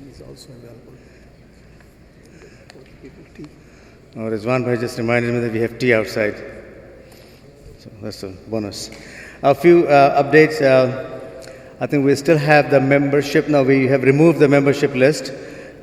is also available. Oh, Rizwan Bhai just reminded me that we have tea outside. So that's a bonus. A few updates. I think we still have the membership. No, we have removed the membership list.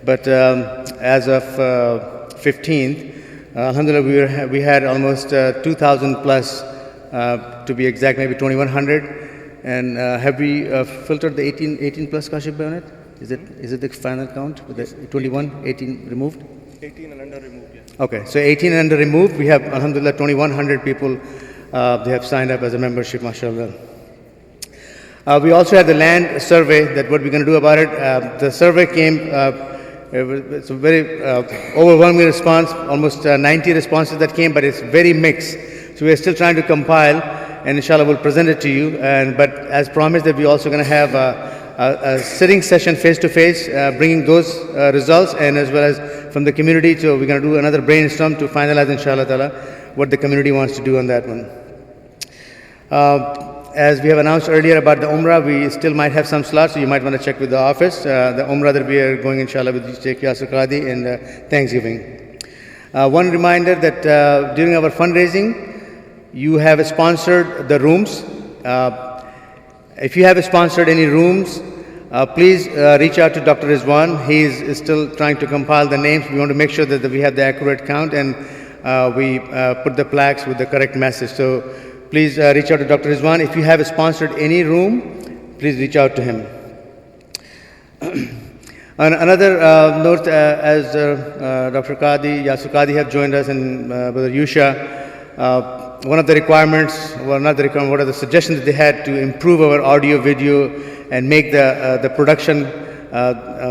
But as of 15th, alhamdulillah, we had almost 2,000 plus, to be exact, maybe 2,100. And have we filtered the 18 plus, Kashif Bhai, on it? Is it the final count with the 21, 18 removed? 18 and under removed, yeah. Okay, so 18 and under removed, we have, alhamdulillah, 2,100 people, they have signed up as a membership, mashallah. We also had the land survey, that what we're going to do about it. The survey came, it's a very overwhelming response, almost 90 responses that came, but it's very mixed. So we're still trying to compile, and inshallah we'll present it to you. But as promised, that we're also going to have a sitting session face-to-face, bringing those results, and as well as from the community. So we're going to do another brainstorm to finalize, inshallah ta'ala, what the community wants to do on that one. As we have announced earlier about the Umrah, we still might have some slots, so you might want to check with the office. The Umrah that we are going, inshallah, with Sheikh Yasir Qadi in Thanksgiving. One reminder that during our fundraising, you have sponsored the rooms. If you have sponsored any rooms, please reach out to Dr. Rizwan. He is still trying to compile the names. We want to make sure that we have the accurate count, and we put the plaques with the correct message. So please reach out to Dr. Rizwan. If you have sponsored any room, please reach out to him. Another note, as Dr. Qadi, Yasir Qadi have joined us, and Brother Yusha, one of the requirements, well, not the requirement, what are the suggestions that they had to improve our audio, video, and make the production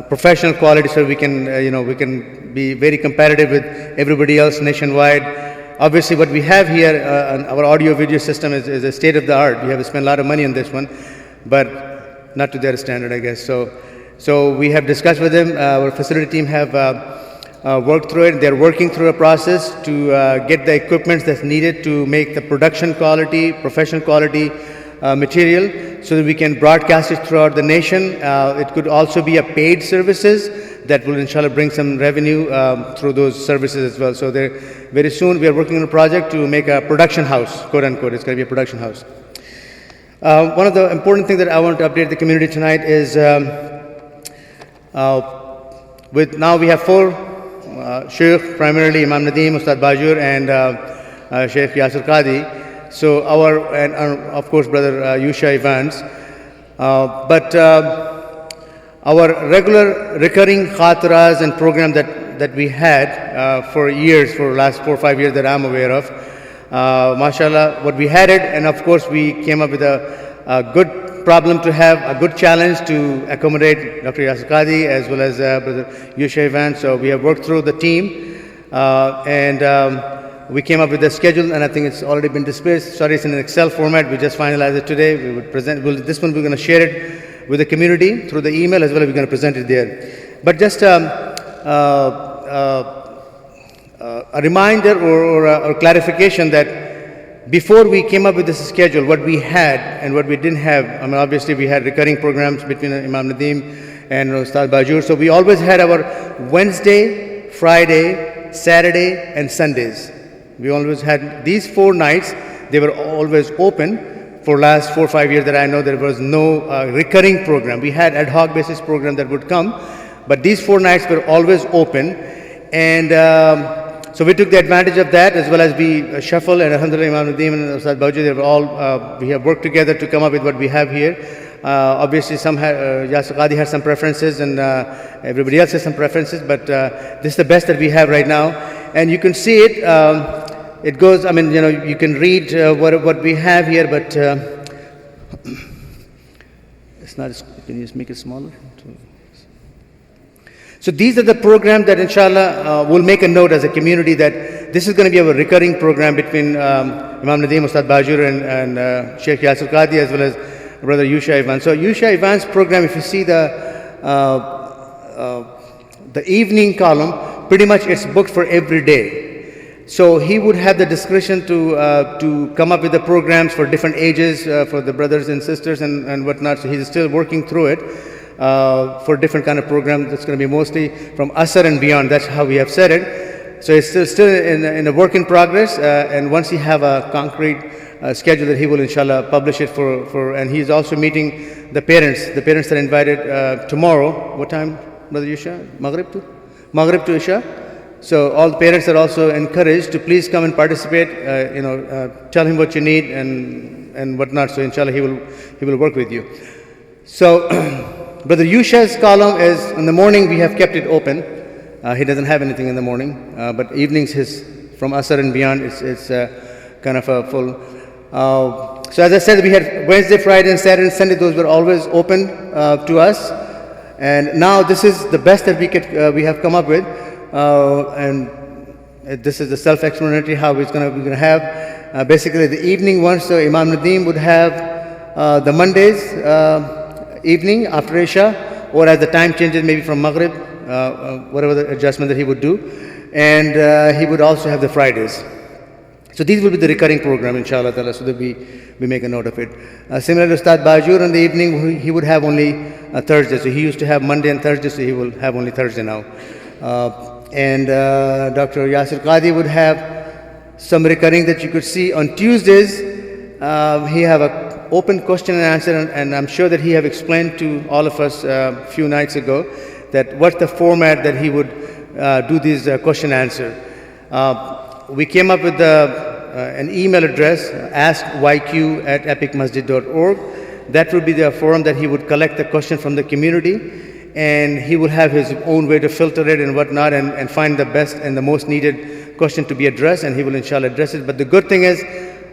professional quality, so we can, we can be very competitive with everybody else nationwide. Obviously, what we have here, our audio video system is a state of the art. We have spent a lot of money on this one, but not to their standard, I guess. So we have discussed with them. Our facility team have worked through it. They're working through a process to get the equipment that's needed to make the production quality, professional quality material, so that we can broadcast it throughout the nation. It could also be a paid services that will inshallah bring some revenue through those services as well. So very soon we are working on a project to make a production house, quote unquote. It's going to be a production house. One of the important things that I want to update the community tonight is now we have four Shaykh, primarily Imam Nadeem, Ustad Bajur, and Sheikh Yasir Qadi. So and of course Brother Yusha Evans. But our regular recurring khatiras and program that we had for years, for the last 4 or 5 years that I'm aware of, mashallah, what we had it, and of course we came up with a good problem to have, a good challenge to accommodate Dr. Yasir Qadi as well as Brother Yusha Evans. So we have worked through the team, and we came up with a schedule, and I think it's already been displayed. Sorry, it's in an Excel format. We just finalized it today. We would present, this one we're going to share it with the community through the email as well as we're going to present it there. But just a reminder or clarification that before we came up with this schedule, what we had and what we didn't have, I mean, obviously we had recurring programs between Imam Nadeem and Ustad Bajur. So we always had our Wednesday, Friday, Saturday, and Sundays. We always had these 4 nights. They were always open. For last 4 or 5 years that I know, there was no recurring program. We had ad hoc basis program that would come, but these 4 nights were always open. And so we took the advantage of that, as well as we shuffle, and alhamdulillah, Imam Nadeem and Ustad Bajur, they were all, we have worked together to come up with what we have here. Obviously, Yasir Qadi has some preferences, and everybody else has some preferences, but this is the best that we have right now. And you can see it. It goes, I mean, you can read what we have here, but it's not, can you just make it smaller? So these are the programs that inshallah we'll make a note as a community that this is going to be a recurring program between Imam Nadeem, Ustad Bajur, and Sheikh Yasir Qadi, as well as Brother Yusha Evans. So Yusha Evans program, if you see the evening column, pretty much it's booked for every day. So he would have the discretion to come up with the programs for different ages, for the brothers and sisters and whatnot. So he's still working through it. for different kind of programs. It's going to be mostly from Asr and beyond. That's how we have said it. So it's still in a work in progress, and once he have a concrete schedule that he will inshallah publish it for, and he's also meeting the parents that are invited tomorrow. What time, Brother Yusha? Maghrib to Isha. So all the parents are also encouraged to please come and participate. Tell him what you need and whatnot. So inshallah he will work with you. So Brother Yusha's column is in the morning. We have kept it open. He doesn't have anything in the morning, but evenings his from Asr and beyond it's kind of a full. So as I said, we had Wednesday, Friday, and Saturday and Sunday. Those were always open to us. And now this is the best that we have come up with. And this is the self-explanatory how we're going to have basically the evening one. So Imam Nadeem would have the Mondays evening after Isha, or as the time changes, maybe from Maghrib, whatever the adjustment that he would do, and he would also have the Fridays. So these will be the recurring program, inshallah ta'ala, so that we make a note of it. Similarly, Ustad Bajur in the evening, he would have only Thursday. So he used to have Monday and Thursday, so he will have only Thursday now. And Dr. Yasir Qadi would have some recurring that you could see on Tuesdays. He have an open question and answer, and I'm sure that he have explained to all of us a few nights ago that what's the format that he would do these question and answer. We came up with an email address, askyq@epicmasjid.org. That would be the forum that he would collect the question from the community, and he will have his own way to filter it and whatnot, and find the best and the most needed question to be addressed, and he will inshallah address it. But the good thing is,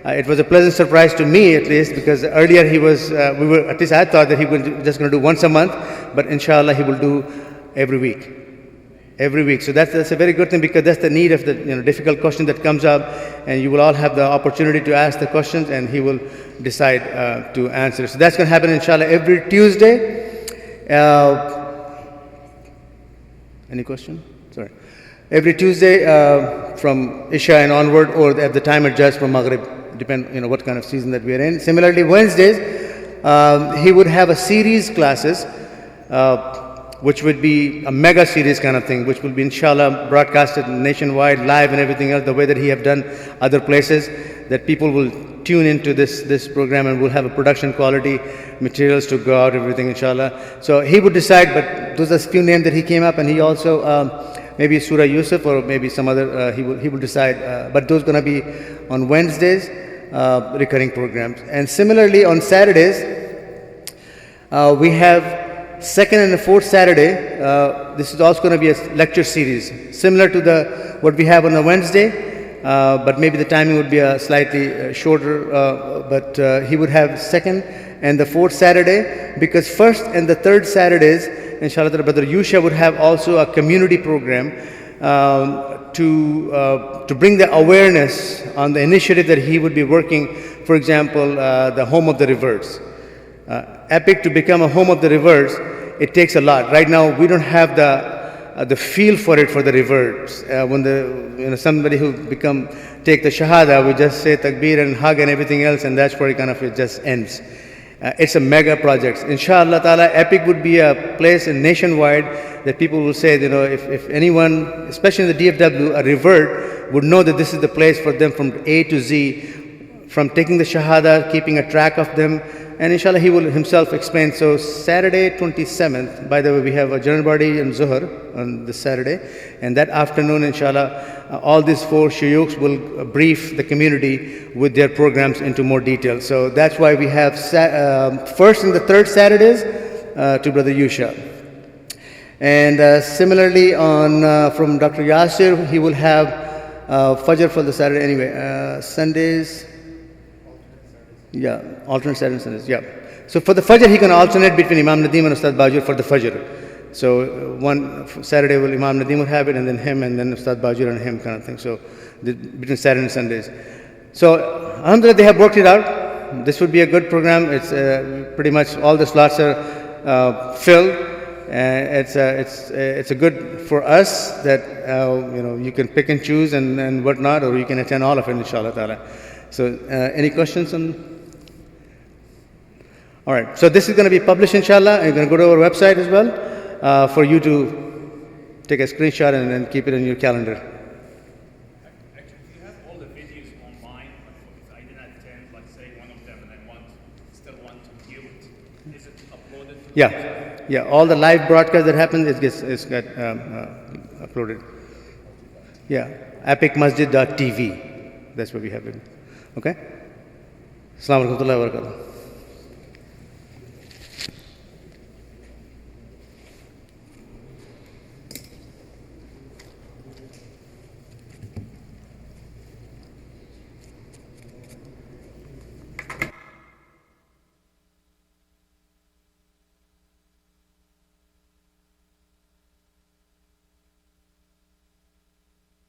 it was a pleasant surprise to me at least, because earlier at least I thought that he was just going to do once a month, but inshallah he will do every week. So that's a very good thing, because that's the need of the difficult question that comes up, and you will all have the opportunity to ask the questions, and he will decide to answer. So that's going to happen inshallah every Tuesday. Any question? Sorry. Every Tuesday from Isha and onward, or at the time adjust from Maghrib, depend what kind of season that we are in. Similarly, Wednesdays he would have a series classes, which would be a mega series kind of thing, which will be inshallah broadcasted nationwide, live and everything else, the way that he have done other places, that people will tune into this program and will have a production quality materials to go out, everything inshallah. So he would decide, but those are a few names that he came up, and he also maybe Surah Yusuf or maybe some other, he will decide, but those going to be on Wednesdays, recurring programs. And similarly on Saturdays, we have second and the fourth Saturday. This is also going to be a lecture series similar to what we have on a Wednesday, but maybe the timing would be a slightly shorter, but he would have second and the fourth Saturday, because first and the third Saturdays inshallah Brother Yusha would have also a community program to bring the awareness on the initiative that he would be working. For example, the Home of the Rivers. Epic, to become a home of the rivers, it takes a lot. Right now, we don't have the feel for it for the rivers. When somebody who take the shahada, we just say takbir and hug and everything else, and that's where it just ends. It's a mega project. Inshallah ta'ala, Epic would be a place nationwide that people will say, if anyone, especially in the DFW, a revert, would know that this is the place for them from A to Z, from taking the shahada, keeping a track of them. And inshallah, he will himself explain. So Saturday 27th, by the way, we have a General Body and Zuhr on this Saturday. And that afternoon, inshallah, all these four shuyukhs will brief the community with their programs into more detail. So that's why we have first and the third Saturdays to Brother Yusha. And similarly, from Dr. Yasir, he will have Fajr for the Saturday anyway. Sundays. Yeah, alternate Saturday Sundays, yeah. So for the Fajr, he can alternate between Imam Nadeem and Ustad Bajur for the Fajr. So one Saturday will Imam Nadeem will have it, and then him, and then Ustad Bajur and him kind of thing. So between Saturday and Sundays. So alhamdulillah, they have worked it out. This would be a good program. It's pretty much all the slots are filled. It's a good for us that you can pick and choose and whatnot, or you can attend all of it inshallah ta'ala. So any questions on? All right. So this is going to be published, inshallah. You're going to go to our website as well for you to take a screenshot and keep it in your calendar. Actually, do you have all the videos online? If I didn't attend, let's say one of them, and I still want to view it, is it uploaded? Yeah. All the live broadcast that happens, it gets uploaded. Yeah. epicmasjid.tv. That's where we have it. Okay. Assalamu alaikum wa rahmatullahi wa barakatuh.